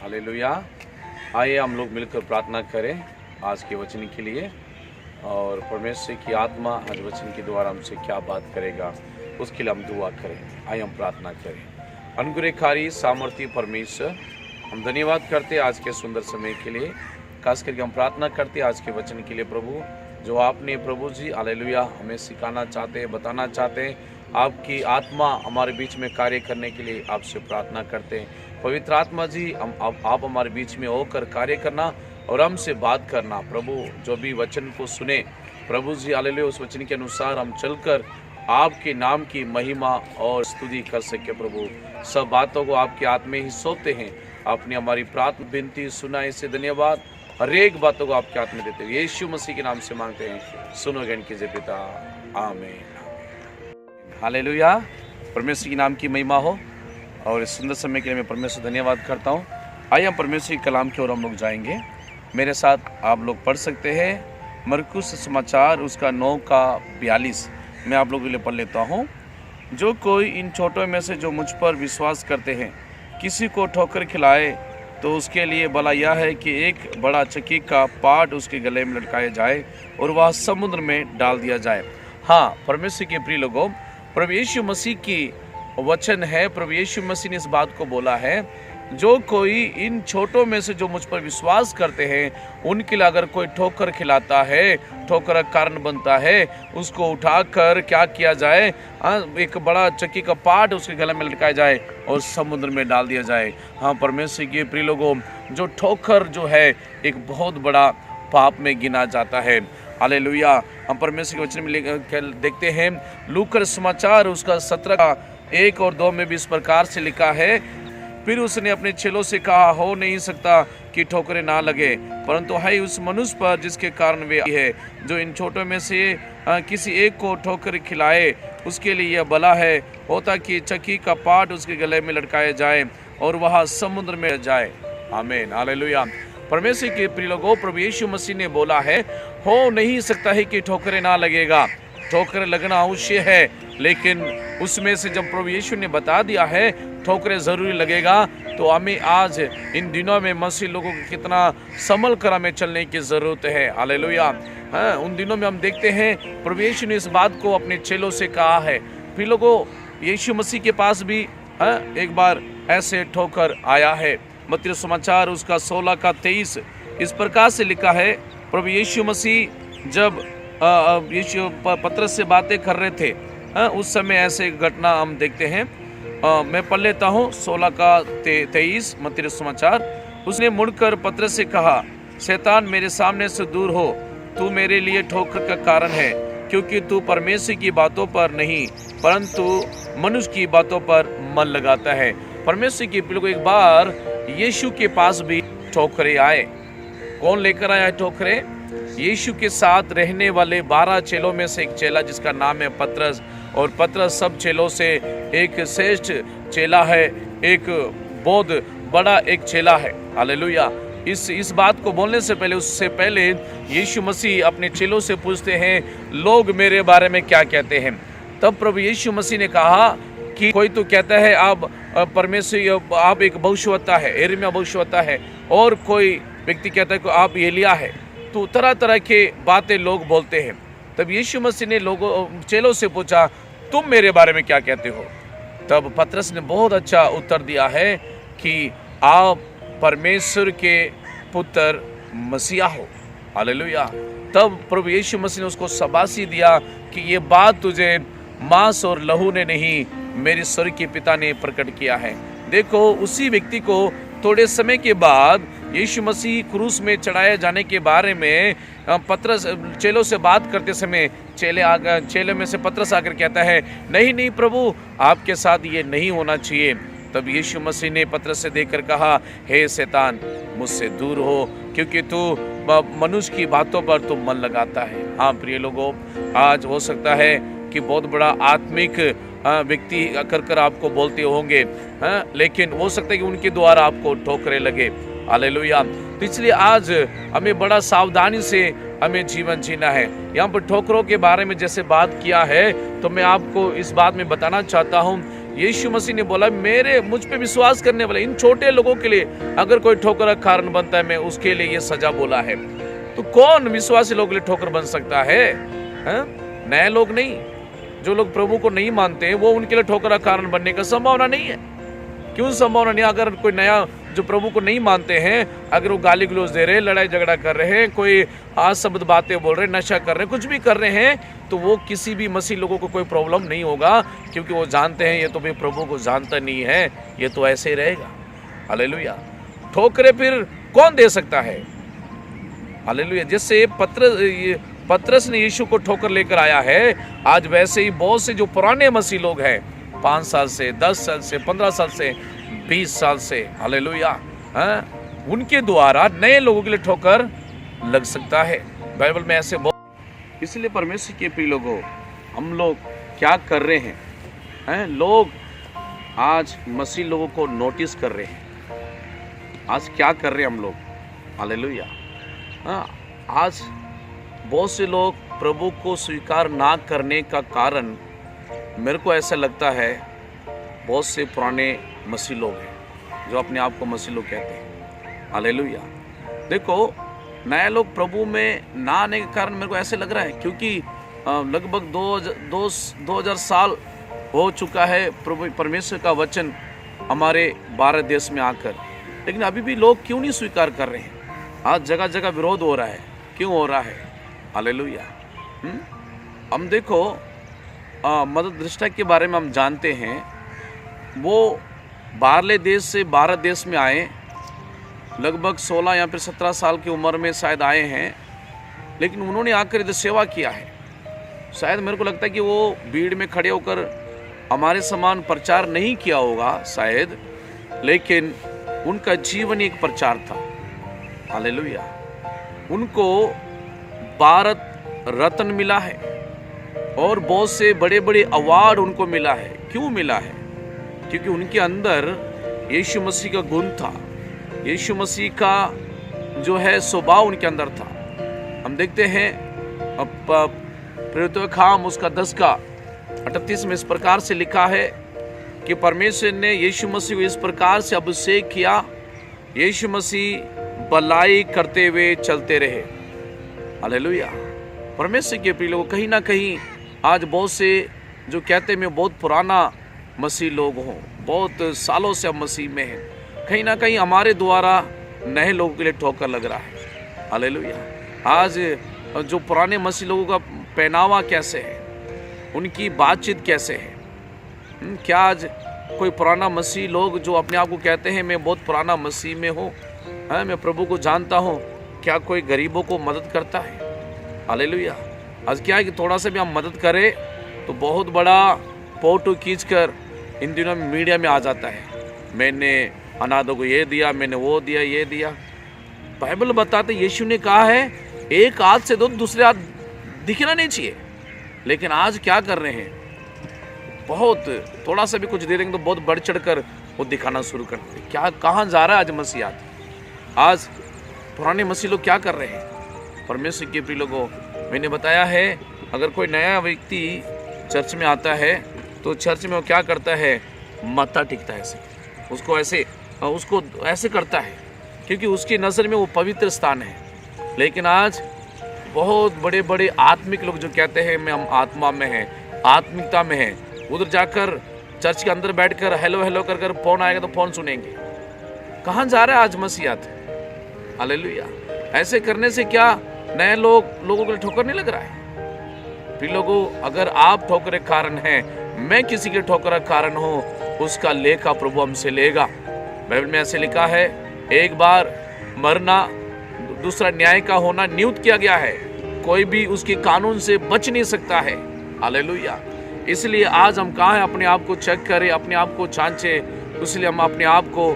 Hallelujah. आइए हम लोग मिलकर प्रार्थना करें आज के वचन के लिए, और परमेश्वर की आत्मा आज वचन के द्वारा हमसे क्या बात करेगा उसके लिए हम दुआ करें। आइए हम प्रार्थना करें। अनुग्रहकारी सामर्थ्य परमेश्वर, हम धन्यवाद करते आज के सुंदर समय के लिए, खास करके हम प्रार्थना करते आज के वचन के लिए प्रभु, जो आपने प्रभु जी हालेलुया हमें सिखाना चाहते हैं, बताना चाहते हैं। आपकी आत्मा हमारे बीच में कार्य करने के लिए आपसे प्रार्थना करते हैं। पवित्र आत्मा जी, आप हमारे बीच में होकर कार्य करना और हमसे बात करना प्रभु। जो भी वचन को सुने प्रभु जी हालेलुया, उस वचन के अनुसार हम चलकर आपके नाम की महिमा और स्तुति कर सके प्रभु। सब बातों को आपके हाथ में ही सौंपते हैं। आपने हमारी प्रार्थना विनती सुना, इससे धन्यवाद। हर एक बातों को आपके हाथ में देते हुए यीशु मसीह के नाम से मांगते हैं, सुनो गण कीजिए पिता, आमीन। हालेलुया। परमेश्वर के नाम की महिमा हो। और इस सुंदर समय के लिए मैं परमेश्वर धन्यवाद करता हूँ। आइए हम परमेश्वर के कलाम की ओर हम लोग जाएंगे। मेरे साथ आप लोग पढ़ सकते हैं मरकुस समाचार उसका 9 का 42। मैं आप लोगों के लिए पढ़ लेता हूँ। जो कोई इन छोटों में से जो मुझ पर विश्वास करते हैं किसी को ठोकर खिलाए तो उसके लिए भला यह है कि एक बड़ा चक्की का पाट उसके गले में लटकाया जाए और वह समुद्र में डाल दिया जाए। हाँ, परमेश्वर के प्रिय लोगों, प्रभु यीशु मसीह की वचन है। प्रभु यीशु मसीह ने इस बात को बोला है, जो कोई इन छोटों में से जो मुझ पर विश्वास करते हैं उनके लिए अगर कोई ठोकर खिलाता है, ठोकर का कारण बनता है, उसको उठाकर क्या किया जाए, एक बड़ा चक्की का पाट उसके गले में लटकाया जाए और समुद्र में डाल दिया जाए। हाँ, परमेश्वर के प्रिय लोगों, जो ठोकर जो है एक बहुत बड़ा पाप में गिना जाता है। हालेलुया। हम परमेश्वर के वचन में देखते हैं लूका समाचार उसका 17 का 1 और 2 में भी इस प्रकार से लिखा है, फिर उसने अपने चेलों से कहा, हो नहीं सकता कि ठोकरें ना लगे, परंतु है उस मनुष्य पर जिसके कारण वे है। जो इन छोटों में से किसी एक को ठोकर खिलाए उसके लिए यह भला है होता कि चक्की का पाट उसके गले में लटकाया जाए और वह समुद्र में जाए। आमीन। हालेलुया। परमेश्वर के प्रिय लोगों, प्रभु यीशु मसीह ने बोला है, हो नहीं सकता है कि ठोकरें ना लगेगा। ठोकरें लगना अवश्य है, लेकिन उसमें से जब प्रभु यीशु ने बता दिया है ठोकरें जरूरी लगेगा, तो हमें आज इन दिनों में मसीह लोगों को कितना संभल कर हमें चलने की जरूरत है। हालेलुया। हाँ, उन दिनों में हम देखते हैं प्रभु यीशु ने इस बात को अपने चेलों से कहा है। फिर लोगों, यीशु मसीह के पास भी एक बार ऐसे ठोकर आया है। मत्ती समाचार उसका 16 का 23 इस प्रकार से लिखा है, प्रभु यीशु मसीह जब यीशु पतरस से बातें कर रहे थे, उस समय ऐसे घटना हम देखते हैं। मैं पढ़ लेता हूँ 16 का 23 मत्ती समाचार। उसने मुड़कर पतरस से कहा, शैतान मेरे सामने से दूर हो, तू मेरे लिए ठोकर का कारण है, क्योंकि तू परमेश्वर की बातों पर नहीं परंतु मनुष्य की बातों पर मन लगाता है। परमेश्वर की बिल्कुल एक बार यीशु के पास भी ठोकरें आए। कौन लेकर आया ठोकरें? यीशु के साथ रहने वाले 12 चेलों में से एक चेला जिसका नाम है पतरस। और पतरस सब चेलों से एक श्रेष्ठ चेला है, एक बहुत बड़ा एक चेला है। हालेलुया। इस बात को बोलने से पहले, उससे पहले यीशु मसीह अपने चेलों से पूछते हैं, लोग मेरे बारे में क्या कहते हैं? तब प्रभु यीशु मसीह ने कहा कि कोई तो कहता है आप परमेश्वर, आप एक भविष्यवक्ता है, यिर्मयाह भविष्यवक्ता है, और कोई व्यक्ति कहता है कि आप एलिय्याह है। तो तरह तरह के बातें लोग बोलते हैं। तब यीशु मसीह ने चेलों से पूछा, तुम मेरे बारे में क्या कहते हो? तब पतरस ने बहुत अच्छा उत्तर दिया है कि आप परमेश्वर के पुत्र मसीहा हो। हालेलुया। तब प्रभु यीशु मसीह ने उसको शाबाशी दिया कि ये बात तुझे मांस और लहू ने नहीं, मेरे स्वर्ग के पिता ने प्रकट किया है। देखो, उसी व्यक्ति को थोड़े समय के बाद यीशु मसीह क्रूस में चढ़ाए जाने के बारे में पतरस चेलों से बात करते समय चेले में से पतरस आकर कहता है, नहीं नहीं प्रभु, आपके साथ ये नहीं होना चाहिए। तब यीशु मसीह ने पतरस से देखकर कहा, हे शैतान, मुझसे दूर हो, क्योंकि तू मनुष्य की बातों पर तू मन लगाता है। हाँ प्रिय लोगों, आज हो सकता है कि बहुत बड़ा आत्मिक व्यक्ति कर आपको बोलते होंगे, लेकिन हो सकता है कि उनके द्वारा आपको ठोकरें लगे। हालेलुया। तो इसलिए आज हमें बड़ा सावधानी से हमें जीवन जीना है। यहाँ पर ठोकरों के बारे में जैसे बात किया है, तो मैं आपको इस बात में बताना चाहता हूँ यीशु मसीह ने बोला मुझ पे विश्वास करने वाले इन छोटे लोगों के लिए अगर कोई ठोकर का कारण बनता है, मैं उसके लिए ये सजा बोला है। तो कौन विश्वासी लोगों के लिए ठोकर बन सकता है? नए लोग नहीं, जो लोग प्रभु को नहीं मानते हैं, वो उनके लिए ठोकर का कारण बनने का संभावना नहीं है। क्यों संभावना नहीं? अगर कोई नया जो प्रभु को नहीं मानते हैं, अगर वो गाली गलौज दे रहे हैं, लड़ाई झगड़ा कर रहे हैं, कोई अशब्द बातें बोल रहे हैं, नशा कर रहे हैं, कुछ भी कर रहे हैं, तो वो किसी भी मसीह लोगों को कोई प्रॉब्लम नहीं होगा, क्योंकि वो जानते हैं ये तो भाई प्रभु को जानता नहीं है, ये तो ऐसे ही रहेगा। हालेलुया। ठोकरे फिर कौन दे सकता है? हालेलुया। जैसे पतरस ने यीशु को ठोकर लेकर आया है, आज वैसे ही बहुत से जो पुराने मसीह लोग हैं, 5 साल से, 10 साल से, 15 साल से, 20 साल से, हालेलुया, उनके द्वारा नए लोगों के लिए ठोकर लग सकता है। बाइबल में ऐसे बहुत। इसलिए परमेश्वर के प्रिय लोगों, हम लोग क्या कर रहे हैं? लोग आज मसीह लोगों को नोटिस कर रहे हैं। आज क्या कर रहे हैं हम लोग? हालेलुया। आज बहुत से लोग प्रभु को स्वीकार ना करने का कारण, मेरे को ऐसा लगता है, बहुत से पुराने मसीह लोग हैं जो अपने आप को मसीह लोग कहते हैं। हालेलुया। देखो, नए लोग प्रभु में ना आने के कारण मेरे को ऐसे लग रहा है, क्योंकि लगभग 2000 साल हो चुका है प्रभु परमेश्वर का वचन हमारे भारत देश में आकर, लेकिन अभी भी लोग क्यों नहीं स्वीकार कर रहे हैं? आज जगह जगह विरोध हो रहा है। क्यों हो रहा है? हालेलुया। हम देखो, मदर दृष्टा के बारे में हम जानते हैं। वो बाहरले देश से भारत देश में आए, लगभग 16 या फिर 17 साल की उम्र में शायद आए हैं, लेकिन उन्होंने आकर इधर सेवा किया है। शायद मेरे को लगता है कि वो भीड़ में खड़े होकर हमारे समान प्रचार नहीं किया होगा शायद, लेकिन उनका जीवन एक प्रचार था। हालेलुया। उनको भारत रत्न मिला है और बहुत से बड़े बड़े अवार्ड उनको मिला है। क्यों मिला है? क्योंकि उनके अंदर यीशु मसीह का गुण था, यीशु मसीह का जो है स्वभाव उनके अंदर था। हम देखते हैं प्रेरितों का काम उसका 10 का 38 में इस प्रकार से लिखा है कि परमेश्वर ने यीशु मसीह को इस प्रकार से अभिषेक किया, यीशु मसीह भलाई करते हुए चलते रहे। हालेलुया। परमेश्वर के प्रिय लोगों, कहीं ना कहीं आज बहुत से जो कहते हैं मैं बहुत पुराना मसीह लोग हूँ, बहुत सालों से हम मसीह में हैं, कहीं ना कहीं हमारे द्वारा नए लोगों के लिए ठोकर लग रहा है। हालेलुया। आज जो पुराने मसीह लोगों का पहनावा कैसे है, उनकी बातचीत कैसे है? क्या आज कोई पुराना मसीह लोग जो अपने आप को कहते हैं मैं बहुत पुराना मसीह में हूँ, मैं प्रभु को जानता हूँ, क्या कोई गरीबों को मदद करता है? हालेलुया। आज क्या है कि थोड़ा सा भी हम मदद करें तो बहुत बड़ा फोटो खींचकर इन दिनों में मीडिया में आ जाता है, मैंने अनाथों को ये दिया, मैंने वो दिया, ये दिया। बाइबल बताते यीशु ने कहा है एक हाथ से दो, दूसरे हाथ दिखना नहीं चाहिए। लेकिन आज क्या कर रहे हैं? बहुत थोड़ा सा भी कुछ दे देंगे तो बहुत बढ़ चढ़ कर वो दिखाना शुरू करते हैं। क्या कहाँ जा रहा है आज मसीह? आज पुराने मसीह लोग क्या कर रहे हैं? परमेश्वर के प्रिय लोगों, मैंने बताया है, अगर कोई नया व्यक्ति चर्च में आता है तो चर्च में वो क्या करता है? मत्था टेकता है, उसको ऐसे करता है, क्योंकि उसकी नज़र में वो पवित्र स्थान है। लेकिन आज बहुत बड़े बड़े आत्मिक लोग जो कहते हैं मैं हम आत्मा में हैं, आत्मिकता में हैं, उधर जाकर चर्च के अंदर बैठकर हेलो हेलो कर फोन आएगा तो फोन सुनेंगे। कहाँ जा रहा है आज मसीहत? हालेलुया। ऐसे करने से क्या नए लोगों के लिए ठोकर नहीं लग रहा है? फिर लोगों, अगर आप ठोकर के कारण हैं, मैं किसी के ठोकर का कारण हूँ, उसका लेखा प्रभु हमसे लेगा। बाइबल में ऐसे लिखा है, एक बार मरना, दूसरा न्याय का होना नियुक्त किया गया है, कोई भी उसके कानून से बच नहीं सकता है। हालेलुया। इसलिए आज हम कहाँ हैं? अपने आप को चेक करें, अपने आप को जांचें। इसलिए हम अपने आप को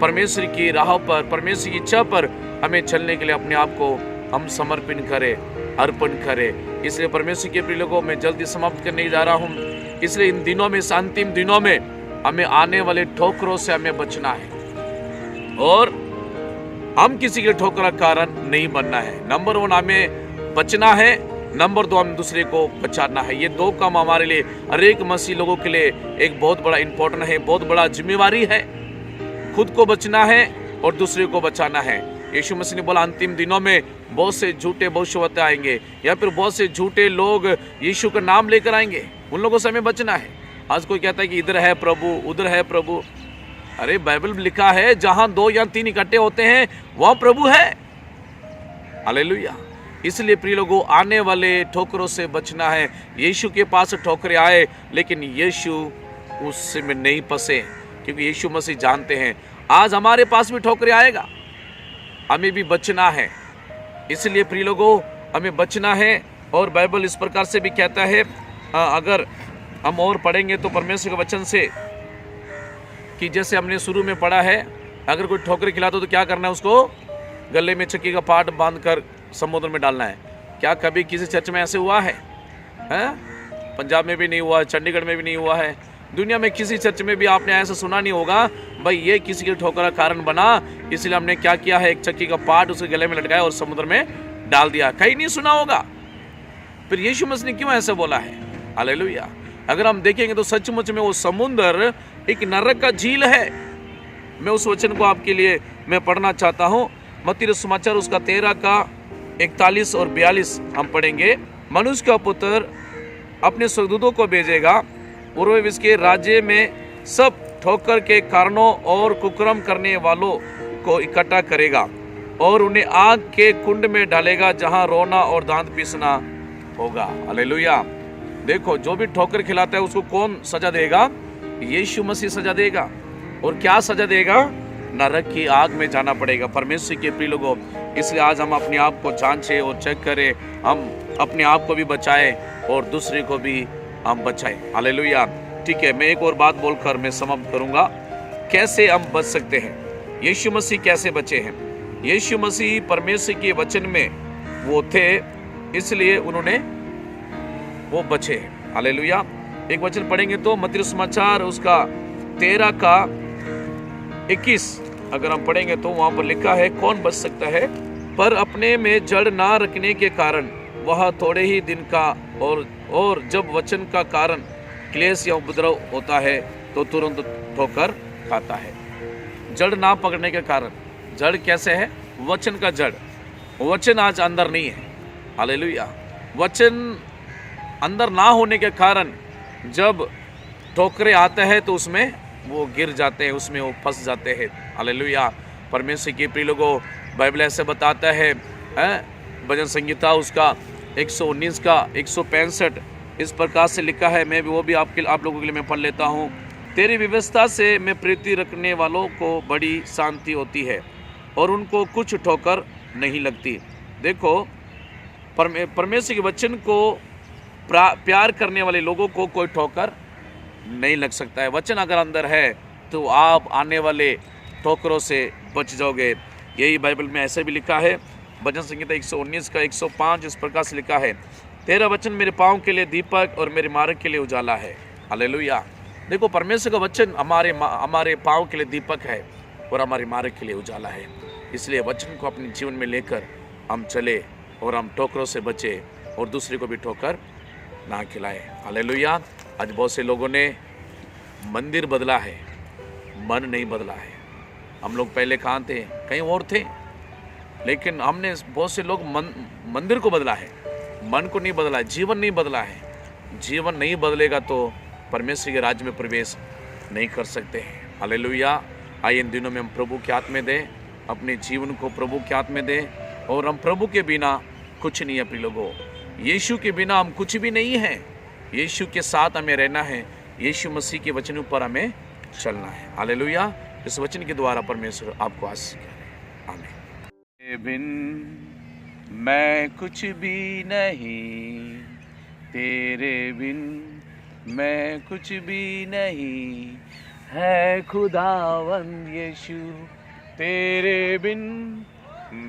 परमेश्वर की राह पर, परमेश्वर की इच्छा पर हमें चलने के लिए अपने आप को हम समर्पण करें, अर्पण करें। इसलिए परमेश्वर के प्रिय लोगों, मैं जल्दी समाप्त करने जा रहा हूँ। इसलिए इन दिनों में, अंतिम दिनों में हमें आने वाले ठोकरों से हमें बचना है और हम किसी के ठोकर का कारण नहीं बनना है। नंबर 1 हमें बचना है नंबर 2 हम दूसरे को बचाना है। ये 2 काम हमारे लिए, हर एक मसीह लोगों के लिए एक बहुत बड़ा इंपॉर्टेंट है, बहुत बड़ा जिम्मेवारी है। खुद को बचना है और दूसरे को बचाना है। यीशु मसीह ने बोला अंतिम दिनों में बहुत से झूठे भविष्यवक्ता आएंगे, या फिर बहुत से झूठे लोग यीशु का नाम लेकर आएंगे, उन लोगों से हमें बचना है। आज कोई कहता है कि इधर है प्रभु, उधर है प्रभु। अरे बाइबल में लिखा है जहां 2 या 3 इकट्ठे होते हैं वहां प्रभु है। हालेलुया। इसलिए प्रिय लोगों, आने वाले ठोकरों से बचना है। यीशु के पास ठोकरें आए, लेकिन यीशु उसमें नहीं फंसे, क्योंकि यीशु मसीह जानते हैं आज हमारे पास भी ठोकरें आएगा, हमें भी बचना है। इसलिए प्रिय लोगों, हमें बचना है। और बाइबल इस प्रकार से भी कहता है, अगर हम और पढ़ेंगे तो परमेश्वर के वचन से, कि जैसे हमने शुरू में पढ़ा है, अगर कोई ठोकर खिलाता तो क्या करना है, उसको गले में चक्की का पाट बांधकर समुद्र में डालना है। क्या कभी किसी चर्च में ऐसे हुआ है? पंजाब में भी नहीं हुआ है, चंडीगढ़ में भी नहीं हुआ है, दुनिया में किसी चर्च में भी आपने ऐसा सुना नहीं होगा, भाई ये किसी के ठोकर का कारण बना, इसलिए हमने क्या किया है, एक चक्की का पाट उसके गले में लटकाया और समुद्र में डाल दिया। कहीं नहीं सुना होगा। फिर यीशु मसीह ने क्यों ऐसा बोला है? हालेलुया। अगर हम देखेंगे तो सचमुच में वो समुद्र एक नरक का झील है। मैं उस वचन को आपके लिए मैं पढ़ना चाहता हूँ। मत्ती रचित सुसमाचार उसका 13 का 41 और 42 हम पढ़ेंगे। मनुष्य का पुत्र अपने स्वर्गदूतों को भेजेगा और वे इसके राज्य में सब ठोकर के कारणों और कुकर्म करने वालों को इकट्ठा करेगा और उन्हें आग के कुंड में डालेगा, जहां रोना और दांत पीसना होगा। हालेलुया। देखो, जो भी ठोकर खिलाता है उसको कौन सजा देगा? यीशु मसीह सजा देगा। और क्या सजा देगा? नरक की आग में जाना पड़ेगा। परमेश्वर के प्रिय लोगों, इसलिए आज हम अपने आप को जांचें और चेक करें, हम अपने आप को भी बचाएं और दूसरे को भी हम बचाएं। हालेलुया। ठीक है, मैं एक और बात बोलकर मैं समाप्त करूंगा। कैसे हम बच सकते हैं? यीशु मसीह कैसे बचे हैं? यीशु मसीह परमेश्वर के वचन में वो थे, इसलिए उन्होंने वो बचे। हालेलुया। एक वचन पढ़ेंगे तो मत्ती रचित सुसमाचार उसका 13 का 21 अगर हम पढ़ेंगे तो वहां पर लिखा है, कौन बच सकता है? पर अपने में जड़ ना रखने के कारण वह थोड़े ही दिन का और जब वचन का कारण क्लेश या उपद्रव होता है तो तुरंत ठोकर खाता है। जड़ ना पकड़ने के कारण, जड़ कैसे है? वचन का जड़, वचन आज अंदर नहीं है। हालेलुया। वचन अंदर ना होने के कारण जब ठोकरें आते हैं तो उसमें वो गिर जाते हैं, उसमें वो फंस जाते हैं। हालेलुया। परमेश्वर के प्रिय लोगों, बाइबल ऐसे बताता है, भजन संगीता उसका 119 का 165 इस प्रकार से लिखा है। मैं भी वो भी आप लोगों के लिए मैं पढ़ लेता हूँ। तेरी व्यवस्था से मैं प्रीति रखने वालों को बड़ी शांति होती है और उनको कुछ ठोकर नहीं लगती। देखो, परमेश्वर के वचन को प्यार करने वाले लोगों को कोई ठोकर नहीं लग सकता है। वचन अगर अंदर है तो आप आने वाले ठोकरों से बच जाओगे। यही बाइबल में ऐसे भी लिखा है, भजन संगीता 119 का 105 इस प्रकार से लिखा है, तेरा वचन मेरे पाँव के लिए दीपक और मेरे मार्ग के लिए उजाला है। हालेलुया। देखो, परमेश्वर का वचन हमारे पाँव के लिए दीपक है और हमारे मार्ग के लिए उजाला है। इसलिए वचन को अपने जीवन में लेकर हम चले और हम ठोकरों से बचे और दूसरे को भी ठोकर ना खिलाए। हालेलुया। आज बहुत से लोगों ने मंदिर बदला है, मन नहीं बदला है। हम लोग पहले कहाँ थे? कहीं और थे, लेकिन हमने बहुत से लोग मंदिर को बदला है, मन को नहीं बदला है, जीवन नहीं बदला है। जीवन नहीं बदलेगा तो परमेश्वर के राज्य में प्रवेश नहीं कर सकते हैं। हालेलुया। आइए इन दिनों में हम प्रभु के हाथ में दें, अपने जीवन को प्रभु के हाथ में दें। और हम प्रभु के बिना कुछ नहीं है प्रिय लोगों, यीशु के बिना हम कुछ भी नहीं हैं। यीशु के साथ हमें रहना है, यीशु मसीह के वचनों पर हमें चलना है। हालेलुया। इस वचन के द्वारा परमेश्वर आपको आशीष करे। आमीन। तेरे बिन मैं कुछ भी नहीं, तेरे बिन मैं कुछ भी नहीं, है खुदावंद यीशु तेरे बिन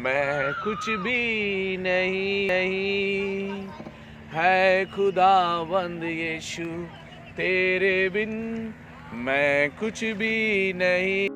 मैं कुछ भी नहीं, है खुदावंद यीशु तेरे बिन मैं कुछ भी नहीं।